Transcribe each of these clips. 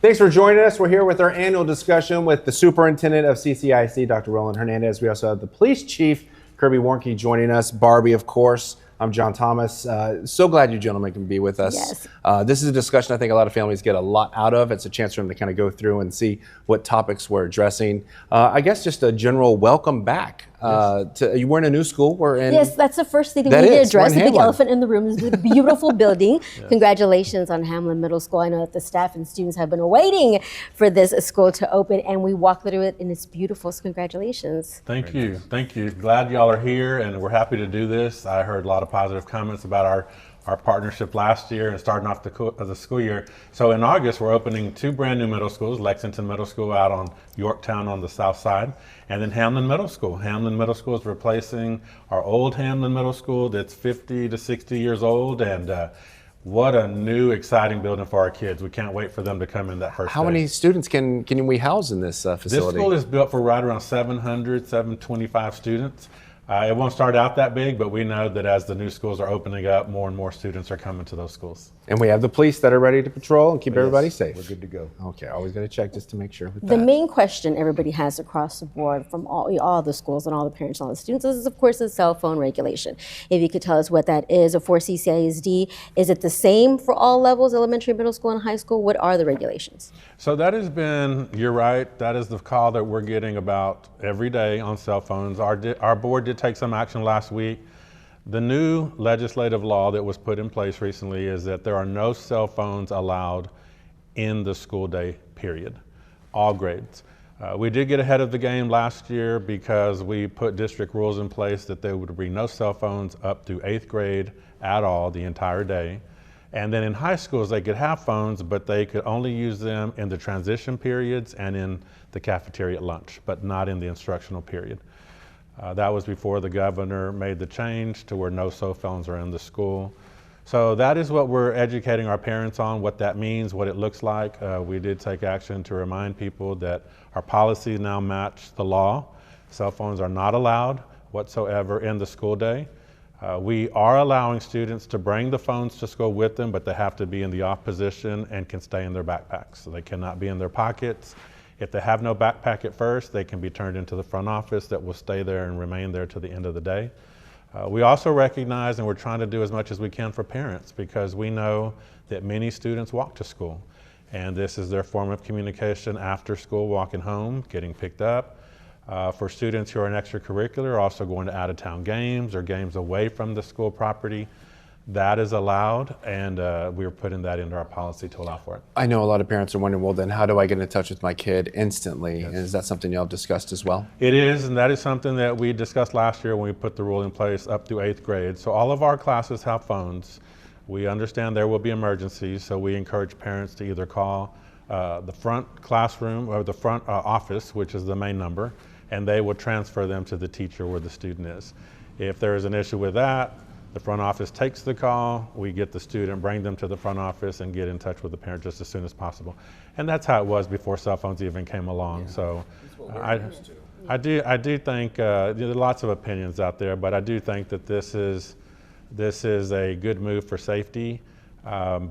Thanks for joining us. We're here with our annual discussion with the Superintendent of CCISD, Dr. Roland Hernandez. We also have the Police Chief Kirby Warnke joining us. Barbie, of course. I'm John Thomas. So glad you gentlemen can be with us. Yes. This is a discussion I think a lot of families get a lot out of. It's a chance for them to kind of go through and see what topics we're addressing. I guess just a general welcome back. We're in a new school. Yes, that's the first thing that we need to address. The big elephant in the room is the beautiful building. Yes. Congratulations on Hamlin Middle School. I know that the staff and students have been waiting for this school to open, and we walked through it, and it's beautiful. So congratulations. Thank you. Thank you. Glad y'all are here, and we're happy to do this. I heard a lot of positive comments about our partnership last year and starting off the school year. So in August, we're opening 2 brand new middle schools, Lexington Middle School out on Yorktown on the south side, and then Hamlin Middle School. Hamlin Middle School is replacing our old Hamlin Middle School that's 50 to 60 years old, and what a new, exciting building for our kids. We can't wait for them to come in that first How day. many students can we house in this facility? This school is built for right around 725 students. It won't start out that big, but we know that as the new schools are opening up, more and more students are coming to those schools. And we have the police that are ready to patrol and keep everybody safe. We're good to go. Okay, always got to check just to make sure. The main question everybody has across the board from all the schools and all the parents and all the students is, of course, the cell phone regulation. If you could tell us what that is for CCISD, is it the same for all levels, elementary, middle school, and high school? What are the regulations? So that has been, you're right, that is the call that we're getting about every day on cell phones. Our board did take some action last week. The new legislative law that was put in place recently is that there are no cell phones allowed in the school day period, all grades. We did get ahead of the game last year because we put district rules in place that there would be no cell phones up through 8th grade at all the entire day. And then in high schools, they could have phones, but they could only use them in the transition periods and in the cafeteria at lunch, but not in the instructional period. That was before the governor made the change to where no cell phones are in the school. So that is what we're educating our parents on, what that means, what it looks like. We did take action to remind people that our policies now match the law. Cell phones are not allowed whatsoever in the school day. We are allowing students to bring the phones to school with them, but they have to be in the off position and can stay in their backpacks. So they cannot be in their pockets. If they have no backpack at first, they can be turned into the front office that will stay there and remain there to the end of the day. We also recognize, and we're trying to do as much as we can for parents, because we know that many students walk to school, and this is their form of communication after school, walking home, getting picked up. For students who are in extracurricular, also going to out-of-town games or games away from the school property, that is allowed, and we're putting that into our policy to allow for it. I know a lot of parents are wondering, well, then how do I get in touch with my kid instantly? Yes. And is that something y'all discussed as well? It is, and that is something that we discussed last year when we put the rule in place up through 8th grade. So all of our classes have phones. We understand there will be emergencies, so we encourage parents to either call the front classroom or the front office, which is the main number, and they will transfer them to the teacher where the student is. If there is an issue with that, the front office takes the call, we get the student, bring them to the front office, and get in touch with the parent just as soon as possible. And that's how it was before cell phones even came along. Yeah. So I do think, there are lots of opinions out there, but I do think that this is a good move for safety.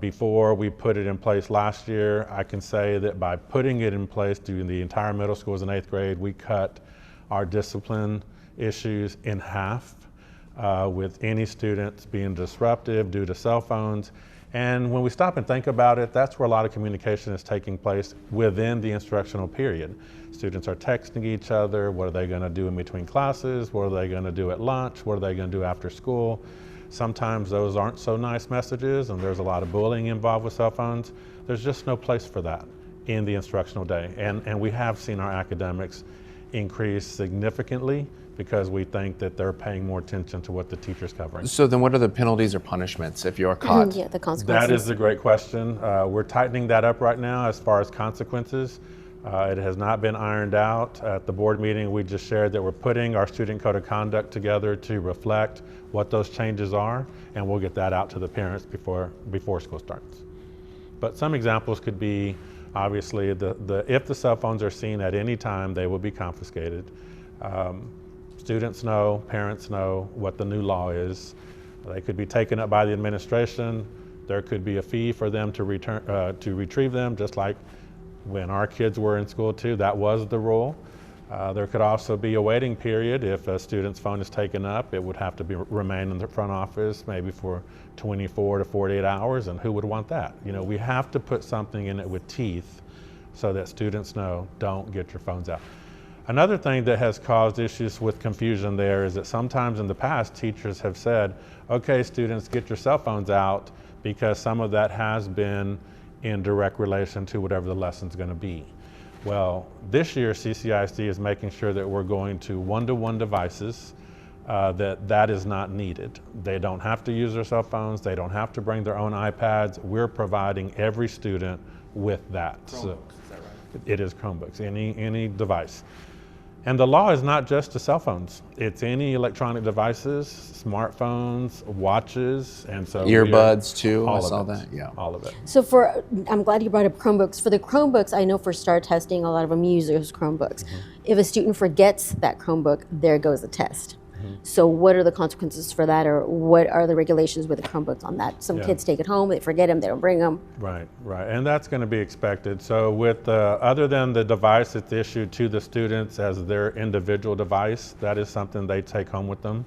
Before we put it in place last year, I can say that by putting it in place during the entire middle schools in 8th grade, we cut our discipline issues in half. With any students being disruptive due to cell phones. And when we stop and think about it, that's where a lot of communication is taking place within the instructional period. Students are texting each other, what are they going to do in between classes, what are they going to do at lunch, what are they going to do after school. Sometimes those aren't so nice messages, and there's a lot of bullying involved with cell phones. There's just no place for that in the instructional day. And we have seen our academics increase significantly because we think that they're paying more attention to what the teacher's covering. So then what are the penalties or punishments if you're caught? Yeah, the consequences. That is a great question. We're tightening that up right now as far as consequences. It has not been ironed out. At the board meeting, we just shared that we're putting our student code of conduct together to reflect what those changes are, and we'll get that out to the parents before school starts. But some examples could be, obviously, if the cell phones are seen at any time, they will be confiscated. Students know, parents know what the new law is. They could be taken up by the administration. There could be a fee for them to retrieve them, just like When our kids were in school too, that was the rule. There could also be a waiting period. If a student's phone is taken up, it would have to remain in the front office maybe for 24 to 48 hours, and who would want that? You know, we have to put something in it with teeth so that students know, don't get your phones out. Another thing that has caused issues with confusion there is that sometimes in the past, teachers have said, okay, students, get your cell phones out, because some of that has been in direct relation to whatever the lesson's going to be. Well, this year CCISD is making sure that we're going to one-to-one devices, that is not needed. They don't have to use their cell phones, they don't have to bring their own iPads. We're providing every student with that. Chromebooks, So, is that right? it is Chromebooks, any device. And the law is not just to cell phones. It's any electronic devices, smartphones, watches, and so Earbuds too, I all saw of it. that, yeah. All of it. So I'm glad you brought up Chromebooks. For the Chromebooks, I know for STAR testing, a lot of them use those Chromebooks. If a student forgets that Chromebook, there goes the test. So what are the consequences for that, or what are the regulations with the Chromebooks on that? Some kids take it home, they forget them, they don't bring them. Right, and that's going to be expected. So with other than the device that's issued to the students as their individual device, that is something they take home with them.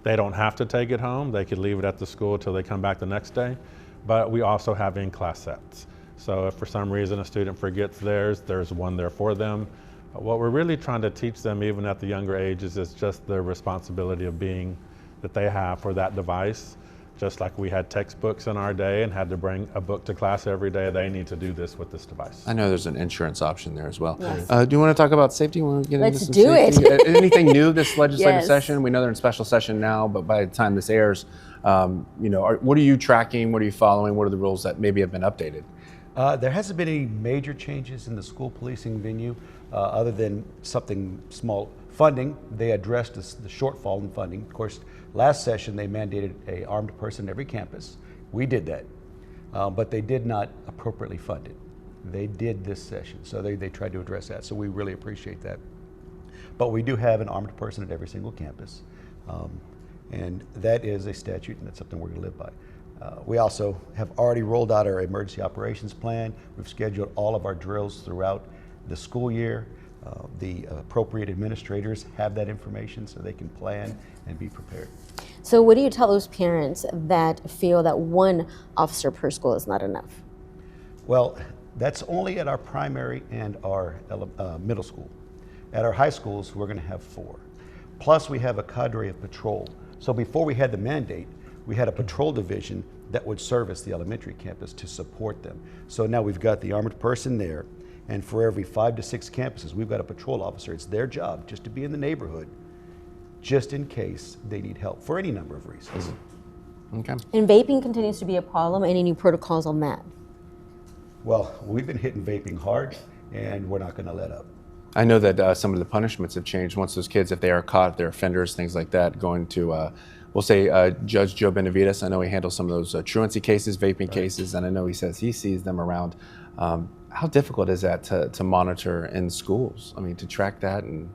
They don't have to take it home. They could leave it at the school till they come back the next day. But we also have in-class sets. So if for some reason a student forgets theirs, there's one there for them. What we're really trying to teach them, even at the younger ages, is just the responsibility of being that they have for that device. Just like we had textbooks in our day and had to bring a book to class every day, they need to do this with this device. I know there's an insurance option there as well. Yes. Do you want to talk about safety? Want to get Let's into some do it. safety? Anything new this legislative Yes. session? We know they're in special session now, but by the time this airs, what are you tracking? What are you following? What are the rules that maybe have been updated? There hasn't been any major changes in the school policing venue, other than something small. Funding, they addressed the shortfall in funding. Of course, last session they mandated an armed person at every campus. We did that, but they did not appropriately fund it. They did this session, so they tried to address that, so we really appreciate that. But we do have an armed person at every single campus, and that is a statute, and that's something we're going to live by. We also have already rolled out our emergency operations plan. We've scheduled all of our drills throughout the school year. The appropriate administrators have that information so they can plan and be prepared. So what do you tell those parents that feel that one officer per school is not enough? Well, that's only at our primary and our middle school. At our high schools, we're going to have 4. Plus, we have a cadre of patrol. So before we had the mandate, we had a patrol division that would service the elementary campus to support them. So now we've got the armored person there, and for every 5 to 6 campuses, we've got a patrol officer. It's their job just to be in the neighborhood, just in case they need help for any number of reasons. Okay. And vaping continues to be a problem. Any new protocols on that? Well, we've been hitting vaping hard, and we're not going to let up. I know that some of the punishments have changed once those kids, if they are caught, if they're offenders, things like that, going to, we'll say Judge Joe Benavides. I know he handles some of those truancy cases, vaping cases, and I know he says he sees them around. How difficult is that to monitor in schools? I mean, to track that? And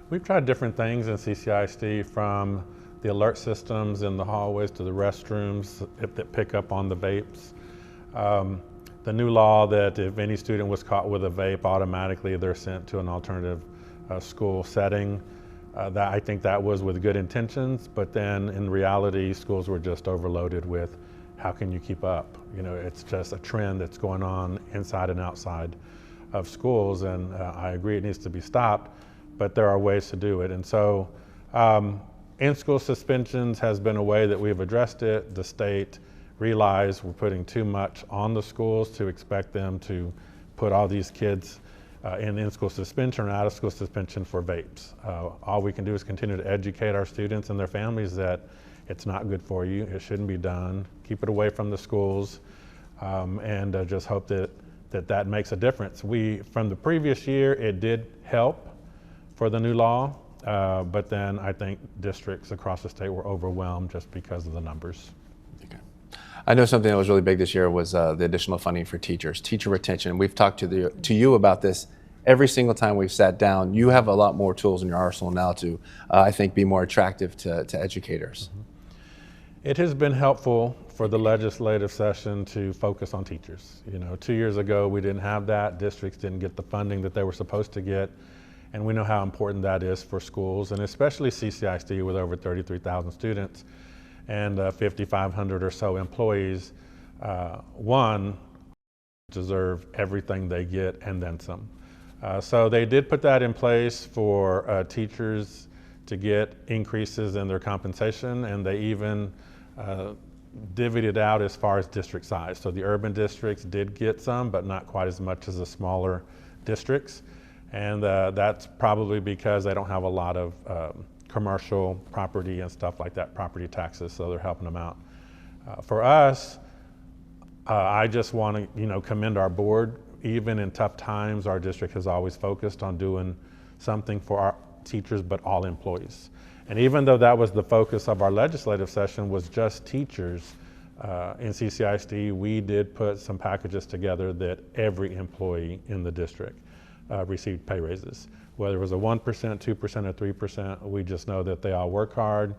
We've tried different things in CCISD, from the alert systems in the hallways to the restrooms that pick up on the vapes. The new law that if any student was caught with a vape, automatically they're sent to an alternative school setting. I think that was with good intentions, but then in reality, schools were just overloaded with how can you keep up? You know, it's just a trend that's going on inside and outside of schools, and I agree it needs to be stopped, but there are ways to do it. And so in-school suspensions has been a way that we've addressed it. The state realized we're putting too much on the schools to expect them to put all these kids in-school suspension or out-of-school suspension for vapes. All we can do is continue to educate our students and their families that it's not good for you, it shouldn't be done, keep it away from the schools, and just hope that makes a difference. From the previous year, it did help for the new law, but then I think districts across the state were overwhelmed just because of the numbers. okay. I know something that was really big this year was the additional funding for teachers, teacher retention. We've talked to you about this every single time we've sat down. You have a lot more tools in your arsenal now to, I think, be more attractive to educators. It has been helpful for the legislative session to focus on teachers. 2 years ago, we didn't have that. Districts didn't get the funding that they were supposed to get. And we know how important that is for schools, and especially CCISD with over 33,000 students and 5,500 or so employees. One, deserve everything they get and then some. So they did put that in place for teachers to get increases in their compensation, and they even divvied it out as far as district size. So the urban districts did get some, but not quite as much as the smaller districts. And that's probably because they don't have a lot of commercial property and stuff like that, property taxes, so they're helping them out. For us, I just want to commend our board. Even in tough times, our district has always focused on doing something for our teachers, but all employees. And even though that was the focus of our legislative session, was just teachers, in CCISD, we did put some packages together that every employee in the district received pay raises. Whether it was a 1%, 2%, or 3%, we just know that they all work hard,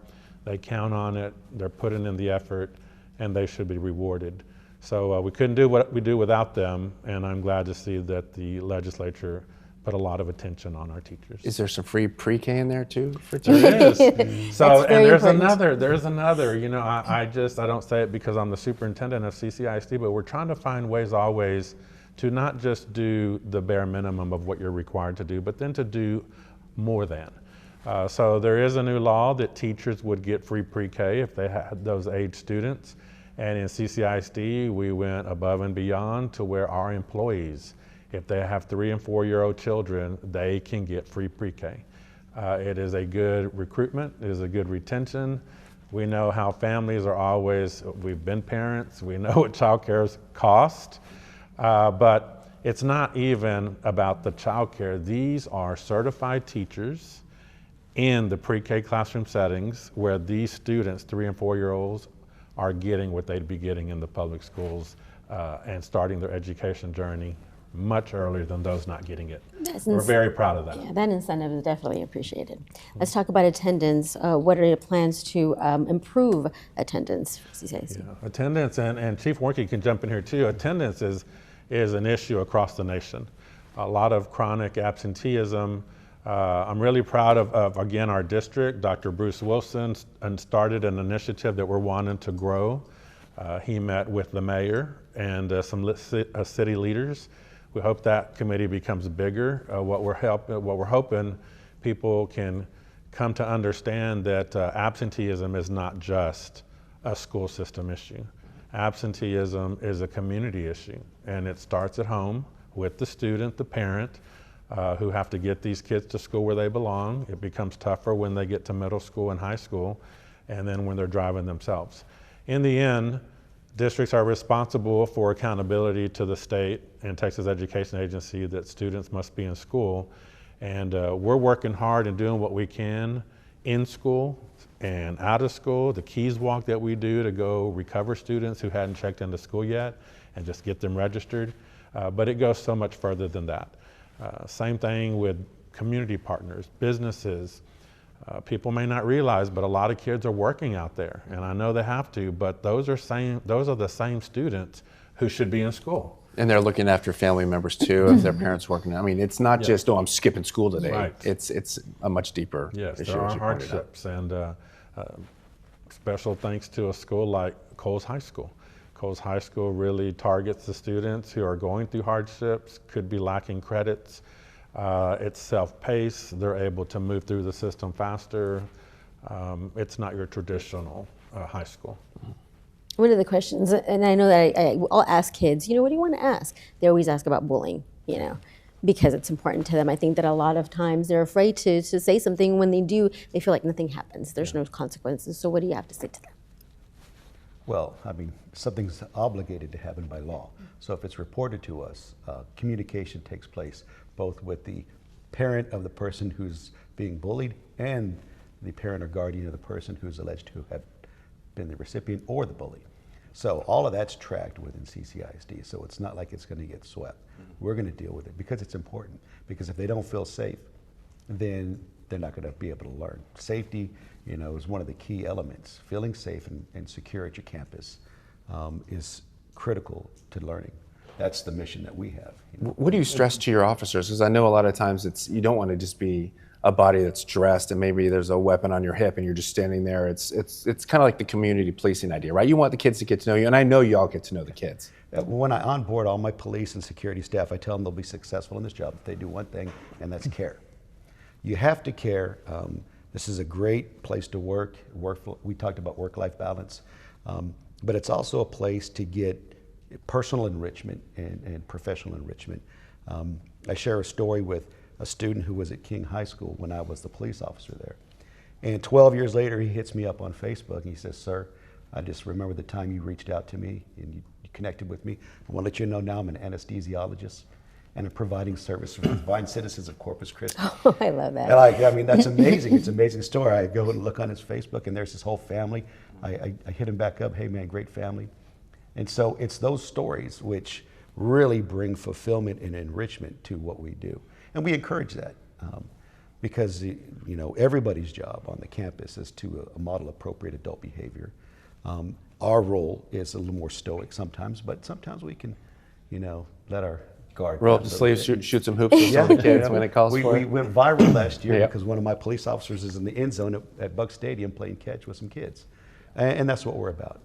they count on it, they're putting in the effort, and they should be rewarded. So we couldn't do what we do without them, and I'm glad to see that the legislature put a lot of attention on our teachers. Is there some free pre-K in there too for teachers? There is. So, and there's important. another, I don't say it because I'm the superintendent of CCISD, but we're trying to find ways always to not just do the bare minimum of what you're required to do, but then to do more than. So there is a new law that teachers would get free pre-K if they had those age students. And in CCISD, we went above and beyond to where our employees, if they have 3 and 4-year-old children, they can get free pre-K. It is a good recruitment, it is a good retention. We know how families are always, we've been parents, we know what childcare costs. But it's not even about the childcare. These are certified teachers in the pre-K classroom settings where these students, 3 and 4-year-olds, are getting what they'd be getting in the public schools and starting their education journey much earlier than those not getting it. We're very proud of that. Yeah, that incentive is definitely appreciated. Let's talk about attendance. What are your plans to improve attendance for CCISD? Yeah, attendance, and Chief Warnke can jump in here too. Attendance is an issue across the nation. A lot of chronic absenteeism. I'm really proud of again, our district. Dr. Bruce Wilson started an initiative that we're wanting to grow. He met with the mayor and some city leaders. We hope that committee becomes bigger. What we're hoping people can come to understand that absenteeism is not just a school system issue. Absenteeism is a community issue, and it starts at home with the student, the parent, who have to get these kids to school where they belong. It becomes tougher when they get to middle school and high school, and then when they're driving themselves. In the end, districts are responsible for accountability to the state and Texas Education Agency that students must be in school. And we're working hard and doing what we can in school and out of school, the Keys Walk that we do to go recover students who hadn't checked into school yet and just get them registered. But it goes so much further than that. Same thing with community partners, businesses. People may not realize, but a lot of kids are working out there, and I know they have to, but those are the same students who should be in school. And they're looking after family members too, if their parents working. I mean, it's not just, I'm skipping school today. Right. It's a much deeper Yes, issue. there as are you pointed out. hardships, and special thanks to a school like Coles High School. Coles High School really targets the students who are going through hardships, could be lacking credits. It's self-paced, they're able to move through the system faster. It's not your traditional high school. One of the questions, and I know that I'll ask kids, what do you want to ask? They always ask about bullying, because it's important to them. I think that a lot of times they're afraid to say something. When they do, they feel like nothing happens. There's no consequences. So what do you have to say to them? Well, I mean, something's obligated to happen by law. So if it's reported to us, communication takes place both with the parent of the person who's being bullied and the parent or guardian of the person who's alleged to have been the recipient or the bully. So all of that's tracked within CCISD. So it's not like it's going to get swept. We're going to deal with it because it's important. Because if they don't feel safe, then they're not going to be able to learn. Safety, is one of the key elements. Feeling safe and secure at your campus is critical to learning. That's the mission that we have. What do you stress to your officers? Because I know a lot of times you don't want to just be a body that's dressed and maybe there's a weapon on your hip and you're just standing there. It's kind of like the community policing idea, right? You want the kids to get to know you, and I know you all get to know the kids. When I onboard all my police and security staff, I tell them they'll be successful in this job if they do one thing, and that's care. You have to care. This is a great place to work. We talked about work-life balance, but it's also a place to get personal enrichment and professional enrichment. I share a story with a student who was at King High School when I was the police officer there. And 12 years later, he hits me up on Facebook and he says, "Sir, I just remember the time you reached out to me and you connected with me. I want to let you know now I'm an anesthesiologist and I'm providing service for fine citizens of Corpus Christi." Oh, I love that. And I mean, that's amazing. It's an amazing story. I go and look on his Facebook and there's his whole family. I hit him back up, "Hey man, great family." And so it's those stories which really bring fulfillment and enrichment to what we do. And we encourage that because everybody's job on the campus is to model appropriate adult behavior. Our role is a little more stoic sometimes, but sometimes we can, let our guard Roll up the sleeves, shoot some hoops with some of the kids when it calls for it. We went viral last year because one of my police officers is in the end zone at Buck Stadium playing catch with some kids. And that's what we're about.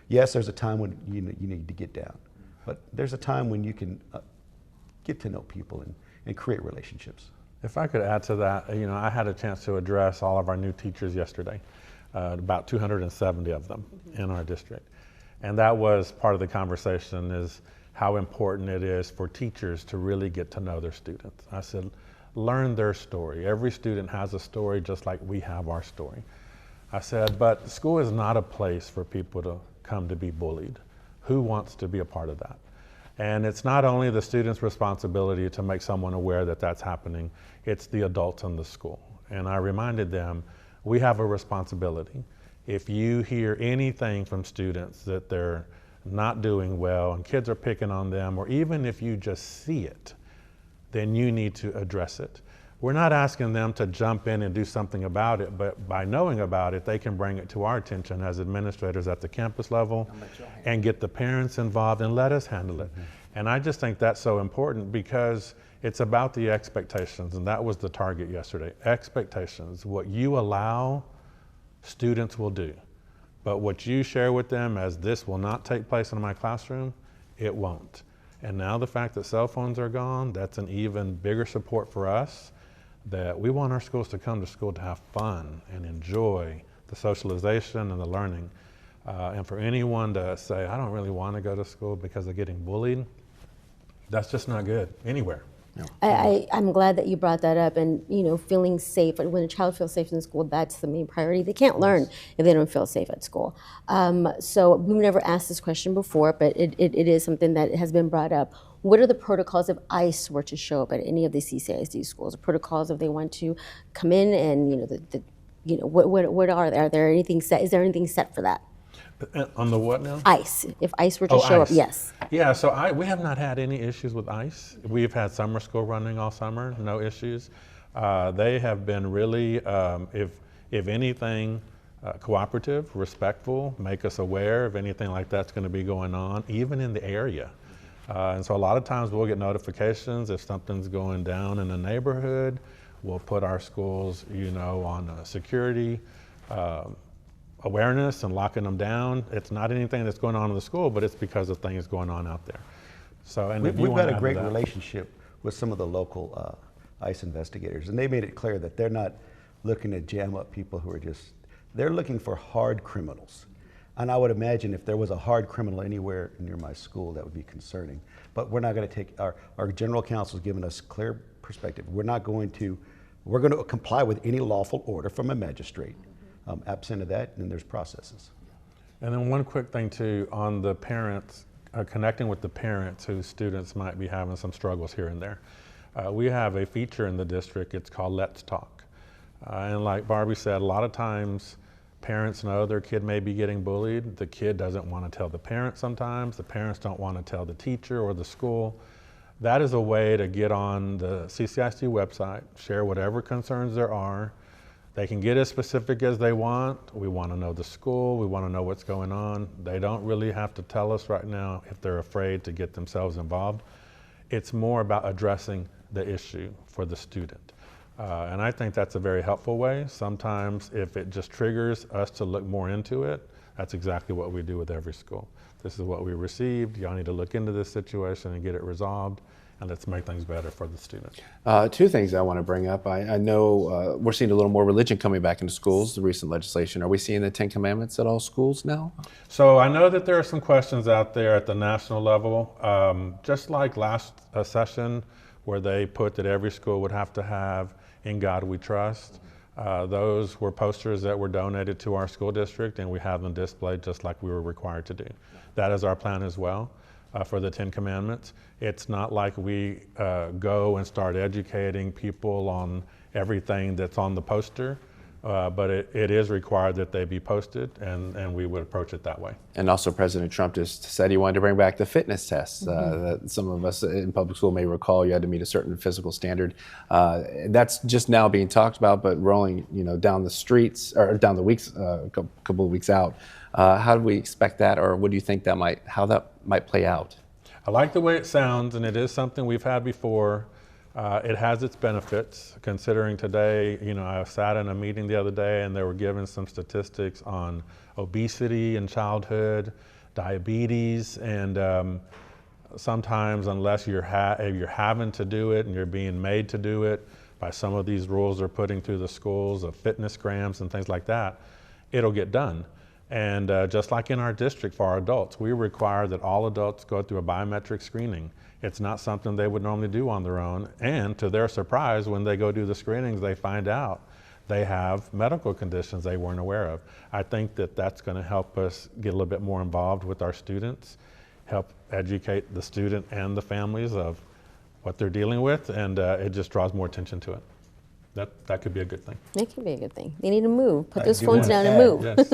Yes, there's a time when you need to get down, but there's a time when you can get to know people and create relationships. If I could add to that, I had a chance to address all of our new teachers yesterday, about 270 of them in our district. And that was part of the conversation, is how important it is for teachers to really get to know their students. I said, learn their story. Every student has a story just like we have our story. I said, but school is not a place for people to come to be bullied. Who wants to be a part of that? And it's not only the student's responsibility to make someone aware that that's happening, it's the adults in the school. And I reminded them, we have a responsibility. If you hear anything from students that they're not doing well and kids are picking on them, or even if you just see it, then you need to address it. We're not asking them to jump in and do something about it, but by knowing about it, they can bring it to our attention as administrators at the campus level and get the parents involved and let us handle it. And I just think that's so important because it's about the expectations, and that was the target yesterday. Expectations. What you allow, students will do. But what you share with them as this will not take place in my classroom, it won't. And now the fact that cell phones are gone, that's an even bigger support for us, that we want our schools to come to school to have fun and enjoy the socialization and the learning. And for anyone to say, I don't really want to go to school because of getting bullied, that's just not good anywhere. No. I'm glad that you brought that up, and feeling safe. When a child feels safe in school, that's the main priority. They can't learn if they don't feel safe at school. So we've never asked this question before, but it is something that has been brought up. What are the protocols if ICE were to show up at any of the CCISD schools? The protocols if they want to come in, and what are there? Are there anything set? Is there anything set for that? On the what now? ICE. If ICE were to show ICE. up, yes. Yeah, so we have not had any issues with ICE. We've had summer school running all summer, no issues. They have been really, if anything, cooperative, respectful, make us aware of anything like that's going to be going on, even in the area. And so a lot of times we'll get notifications if something's going down in the neighborhood. We'll put our schools, on security awareness and locking them down. It's not anything that's going on in the school, but it's because of things going on out there. So, and we've got a great relationship with some of the local ICE investigators, and they made it clear that they're not looking to jam up people who are they're looking for hard criminals. And I would imagine if there was a hard criminal anywhere near my school, that would be concerning. But we're not going to take, our general counsel has given us clear perspective. We're going to comply with any lawful order from a magistrate. Absent of that, then there's processes. And then one quick thing too, on the parents, connecting with the parents whose students might be having some struggles here and there. We have a feature in the district, it's called Let's Talk. And like Barbie said, a lot of times parents know their kid may be getting bullied. The kid doesn't want to tell the parent sometimes. The parents don't want to tell the teacher or the school. That is a way to get on the CCISD website, share whatever concerns there are. They can get as specific as they want. We want to know the school. We want to know what's going on. They don't really have to tell us right now if they're afraid to get themselves involved. It's more about addressing the issue for the student. And I think that's a very helpful way. Sometimes if it just triggers us to look more into it, that's exactly what we do with every school. This is what we received. Y'all need to look into this situation and get it resolved, and let's make things better for the students. Two things I want to bring up. I know we're seeing a little more religion coming back into schools, the recent legislation. Are we seeing the 10 Commandments at all schools now? So I know that there are some questions out there at the national level, just like last session where they put that every school would have to have "In God We Trust." Those were posters that were donated to our school district, and we have them displayed just like we were required to do. That is our plan as well for the 10 Commandments. It's not like we go and start educating people on everything that's on the poster, but it is required that they be posted, and we would approach it that way. And also President Trump just said he wanted to bring back the fitness tests that some of us in public school may recall. You had to meet a certain physical standard. That's just now being talked about, but rolling down the streets, or down the weeks, a couple of weeks out. How do we expect that, or what do you think how that might play out? I like the way it sounds, and it is something we've had before. It has its benefits, considering today, I sat in a meeting the other day and they were given some statistics on obesity in childhood, diabetes, and sometimes unless you're having to do it and you're being made to do it by some of these rules they're putting through the schools of fitness grams and things like that, it'll get done. And just like in our district for our adults, we require that all adults go through a biometric screening. It's not something they would normally do on their own. And to their surprise, when they go do the screenings, they find out they have medical conditions they weren't aware of. I think that that's going to help us get a little bit more involved with our students, help educate the student and the families of what they're dealing with, and it just draws more attention to it. That could be a good thing. It could be a good thing. They need to move. Put I those do phones wanna down and add, move. Yes.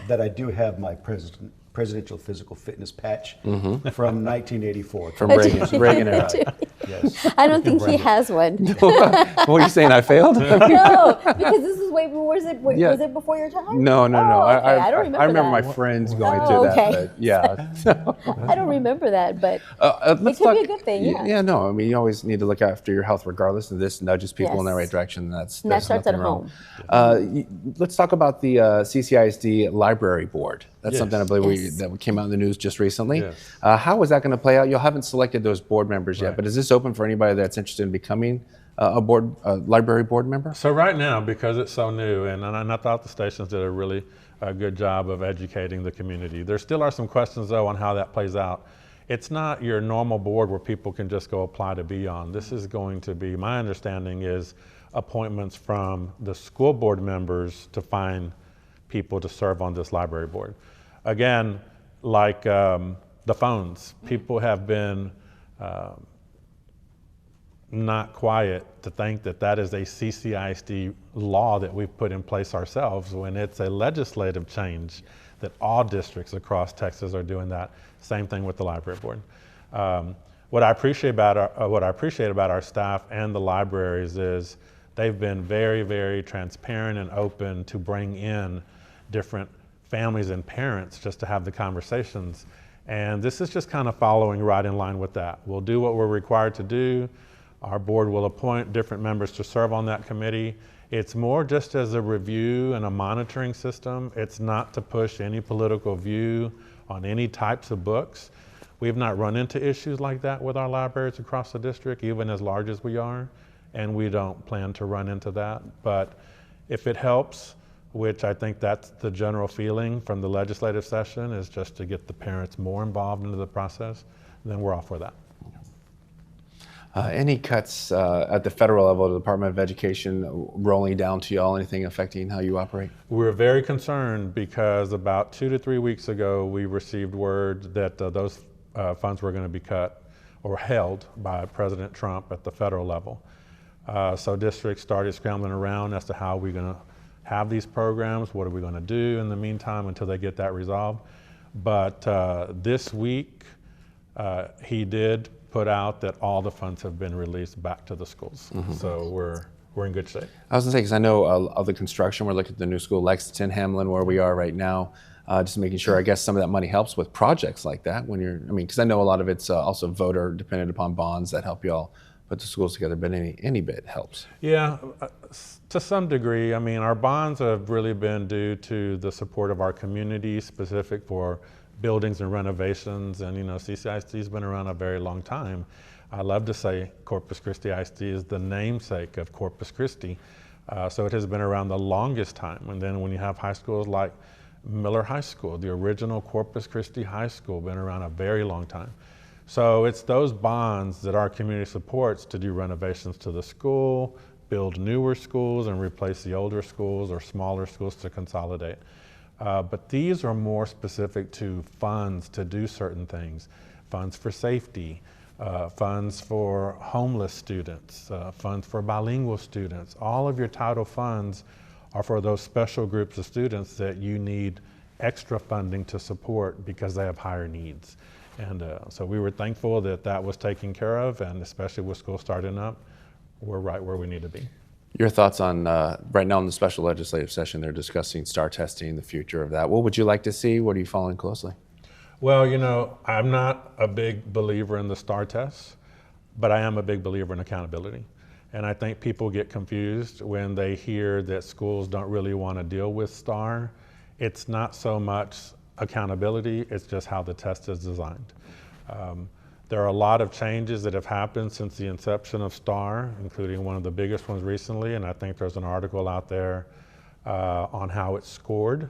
That I do have my presidential physical fitness patch from 1984. From Reagan era. Yes. I don't think he has one. What are you saying, I failed? No, because this is was it before your time? No. Oh, okay. I don't remember I remember that. my friends going Oh, to okay. that, but yeah. I don't remember that, but Let's it could be a good thing, yeah. Yeah, no, I mean, you always need to look after your health regardless, and this nudges people in the Yes. right direction. And that starts at nothing wrong. home. Let's talk about the CCISD Library Board. That's Yes. something I believe Yes. that came out in the news just recently. Yes. How is that going to play out? You haven't selected those board members yet, Right. but is this open for anybody that's interested in becoming a library board member? So right now, because it's so new, and I thought the stations did a really good job of educating the community. There still are some questions though on how that plays out. It's not your normal board where people can just go apply to be on. This is going to be, my understanding is, appointments from the school board members to find people to serve on this library board. Again, like the phones, people have been not quiet to think that that is a CCISD law that we've put in place ourselves, when it's a legislative change that all districts across Texas are doing that. Same thing with the library board. What I appreciate about our staff and the libraries is they've been very, very transparent and open to bring in different families and parents just to have the conversations. And this is just kind of following right in line with that. We'll do what we're required to do. Our board will appoint different members to serve on that committee. It's more just as a review and a monitoring system. It's not to push any political view on any types of books. We've not run into issues like that with our libraries across the district, even as large as we are, and we don't plan to run into that. But if it helps, which I think that's the general feeling from the legislative session, is just to get the parents more involved into the process, then we're all for that. Any cuts at the federal level, the Department of Education, rolling down to y'all, anything affecting how you operate? We're very concerned because about 2 to 3 weeks ago, we received word that those funds were going to be cut or held by President Trump at the federal level. So districts started scrambling around as to how we're going to have these programs, what are we going to do in the meantime until they get that resolved. But this week, he did put out that all the funds have been released back to the schools. So we're we're in good shape. I was gonna say, because I know of the construction, we're looking at the new school, Lexington, Hamlin, where we are right now. Just making sure, I guess some of that money helps with projects like that when you're, I mean, because I know a lot of it's also voter dependent upon bonds that help you all put the schools together, but any bit helps. Yeah, to some degree. I mean, our bonds have really been due to the support of our community, specific for buildings and renovations. And, you know, CCISD has been around a very long time. I love to say Corpus Christi ISD is the namesake of Corpus Christi. So it has been around the longest time. And then when you have high schools like Miller High School, the original Corpus Christi High School, been around a very long time. So it's those bonds that our community supports to do renovations to the school, build newer schools and replace the older schools or smaller schools to consolidate. But these are more specific to funds to do certain things. Funds for safety, funds for homeless students, funds for bilingual students. All of your title funds are for those special groups of students that you need extra funding to support because they have higher needs. And so we were thankful that that was taken care of, and especially with school starting up, we're right where we need to be. Your thoughts on, right now in the special legislative session, they're discussing STAR testing, the future of that. What would you like to see? What are you following closely? Well, you know, I'm not a big believer in the STAR tests, but I am a big believer in accountability. And I think people get confused when they hear that schools don't really want to deal with STAR. It's not so much accountability, it's just how the test is designed. There are a lot of changes that have happened since the inception of STAR, including one of the biggest ones recently, and I think there's an article out there on how it's scored.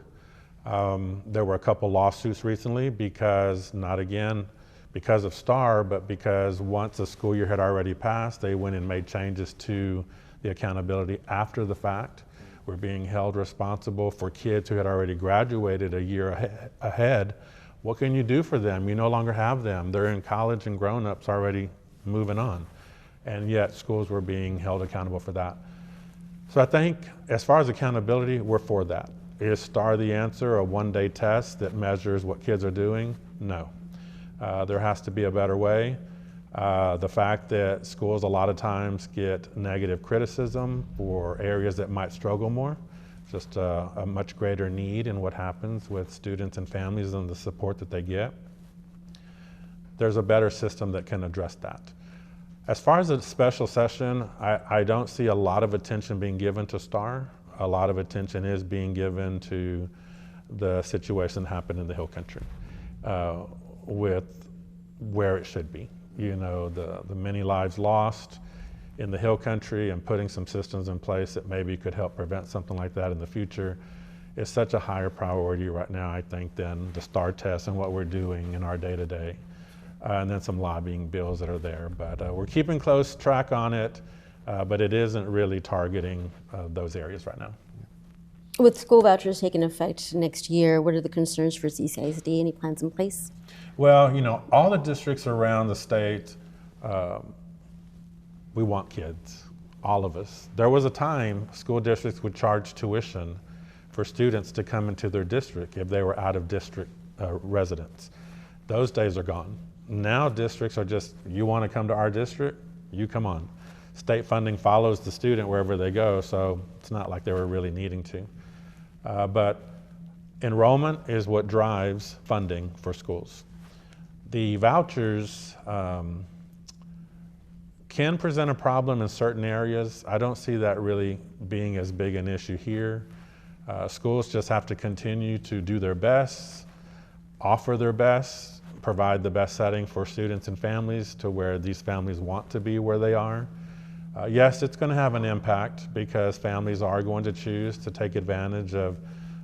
There were a couple lawsuits recently because, not again because of STAR, but because once the school year had already passed, they went and made changes to the accountability after the fact. We're being held responsible for kids who had already graduated a year ahead. What can you do for them? You no longer have them. They're in college and grown-ups already moving on. And yet schools were being held accountable for that. So I think as far as accountability, we're for that. Is STAR the answer, a one-day test that measures what kids are doing? No. There has to be a better way. The fact that schools a lot of times get negative criticism for areas that might struggle more, just a much greater need in what happens with students and families and the support that they get. There's a better system that can address that. As far as a special session, I don't see a lot of attention being given to STAR. A lot of attention is being given to the situation that happened in the Hill Country with where it should be. You know, the many lives lost in the Hill Country, and putting some systems in place that maybe could help prevent something like that in the future is such a higher priority right now, I think, than the STAR test and what we're doing in our day-to-day. And then some lobbying bills that are there. But we're keeping close track on it, but it isn't really targeting those areas right now. With school vouchers taking effect next year, what are the concerns for CCISD? Any plans in place? Well, you know, all the districts around the state, we want kids, all of us. There was a time school districts would charge tuition for students to come into their district if they were out of district residents. Those days are gone. Now districts are just, you want to come to our district, you come on. State funding follows the student wherever they go, so it's not like they were really needing to. But enrollment is what drives funding for schools. The vouchers can present a problem in certain areas. I don't see that really being as big an issue here. Schools just have to continue to do their best, offer their best, provide the best setting for students and families to where these families want to be where they are. Yes, it's going to have an impact because families are going to choose to take advantage of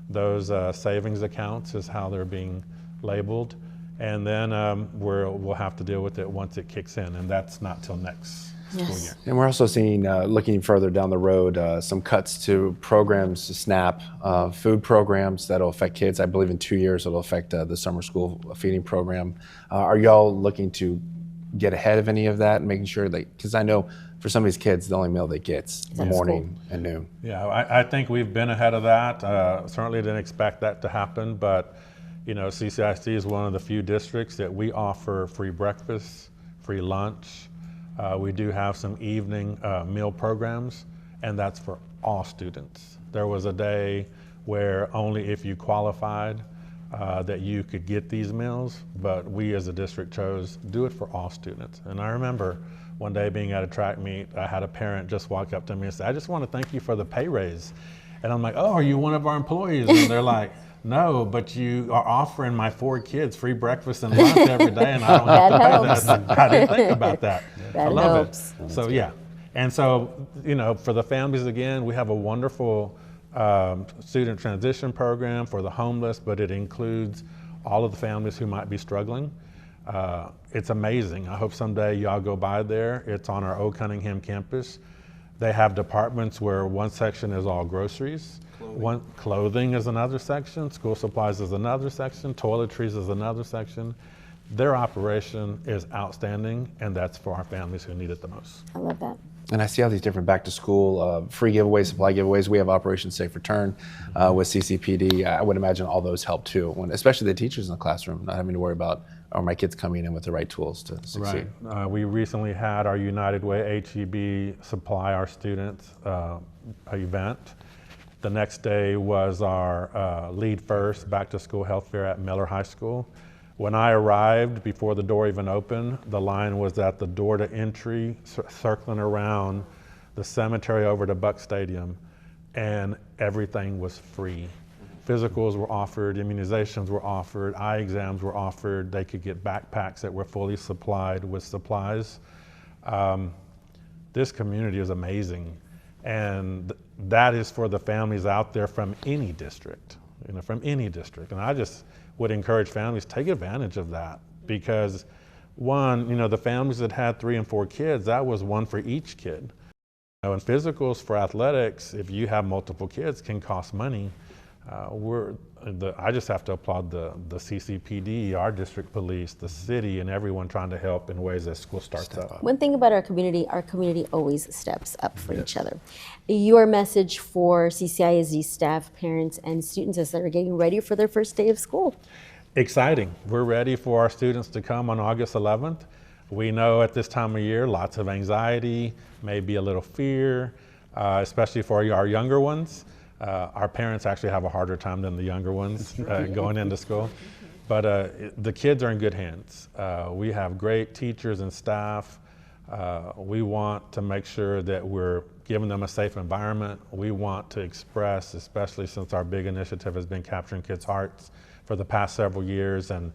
those savings accounts, is how they're being labeled. And then we'll have to deal with it once it kicks in, and that's not till next school year. And we're also seeing, looking further down the road, some cuts to programs, to SNAP, food programs that'll affect kids. I believe in 2 years it'll affect the summer school feeding program. Are y'all looking to get ahead of any of that and making sure that, because I know for some of these kids, the only meal they get's the morning and noon. Yeah, I think we've been ahead of that. Certainly didn't expect that to happen, but you know, CCISD is one of the few districts that we offer free breakfast, free lunch. We do have some evening meal programs, and that's for all students. There was a day where only if you qualified that you could get these meals, but we as a district chose do it for all students. And I remember one day being at a track meet, I had a parent just walk up to me and say, I just want to thank you for the pay raise. And I'm like, oh, are you one of our employees? And they're like, no, but you are offering my 4 kids free breakfast and lunch every day, and I don't have to pay that. I didn't think about that. I love it. So yeah, and so, you know, for the families, again, we have a wonderful student transition program for the homeless, but it includes all of the families who might be struggling. It's amazing. I hope someday y'all go by there. It's on our Old Cunningham campus. They have departments where one section is all groceries, clothing is another section, school supplies is another section, toiletries is another section. Their operation is outstanding, and that's for our families who need it the most. I love that. And I see all these different back to school, free giveaways, supply giveaways. We have Operation Safe Return with CCPD. I would imagine all those help too, especially the teachers in the classroom, not having to worry about, are my kids coming in with the right tools to succeed? Right. We recently had our United Way HEB supply our students event. The next day was our Lead First back to school health fair at Miller High School. When I arrived, before the door even opened, the line was at the door to entry, circling around the cemetery over to Buck Stadium, and everything was free. Physicals were offered, immunizations were offered, eye exams were offered. They could get backpacks that were fully supplied with supplies. This community is amazing, and that is for the families out there from any district, you know, from any district. And I just would encourage families, take advantage of that, because one, you know, the families that had 3 and 4 kids, that was one for each kid. You know, and physicals for athletics, if you have multiple kids, can cost money. I just have to applaud the CCPD, our district police, the city, and everyone trying to help in ways that school starts up. One thing about our community always steps up for each other. Your message for CCISD staff, parents, and students as they're getting ready for their first day of school? Exciting. We're ready for our students to come on August 11th. We know at this time of year, lots of anxiety, maybe a little fear, especially for our younger ones. Our parents actually have a harder time than the younger ones going into school. But the kids are in good hands. We have great teachers and staff. We want to make sure that we're giving them a safe environment. We want to express, especially since our big initiative has been capturing kids' hearts for the past several years. And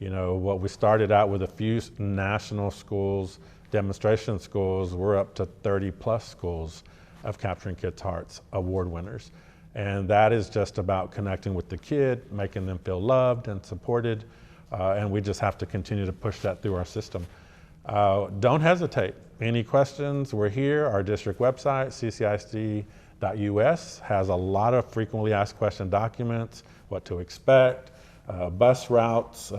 you know, what we started out with a few national schools, demonstration schools, we're up to 30 plus schools of Capturing Kids' Hearts award winners. And that is just about connecting with the kid, making them feel loved and supported, and we just have to continue to push that through our system. Don't hesitate. Any questions, we're here. Our district website, ccisd.us, has a lot of frequently asked question documents, what to expect, bus routes.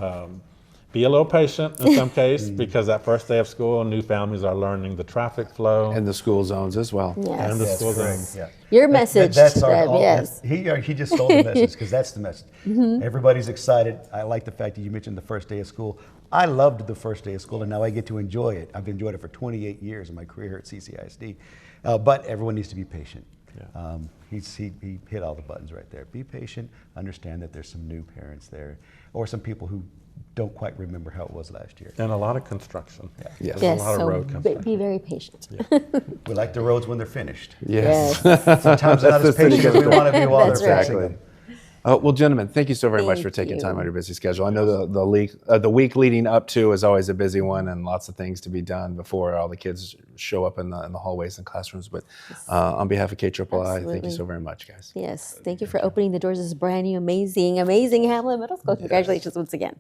Be a little patient in some case, because that first day of school, new families are learning the traffic flow. And the school zones as well. Yes. And the school zones. Yeah. Your message That's to them, yes. He just stole the message, because that's the message. Everybody's excited. I like the fact that you mentioned the first day of school. I loved the first day of school, and now I get to enjoy it. I've enjoyed it for 28 years in my career here at CCISD. But everyone needs to be patient. Yeah. He hit all the buttons right there. Be patient, understand that there's some new parents there, or some people who don't quite remember how it was last year. And a lot of construction. Yeah. Yes. There's a lot of road construction. Be very patient. Yeah. We like the roads when they're finished. Yes. Sometimes they're not as patient as we want to be while That's they're right. fixing them. Well, gentlemen, thank you so very much Thank for taking you. time out of your busy schedule. I know the week leading up to is always a busy one, and lots of things to be done before all the kids show up in the hallways and classrooms. But on behalf of KIII, thank you Absolutely. so very much, guys. Yes, thank you for opening the doors of this brand new, amazing Hamlin Middle School. Congratulations once again.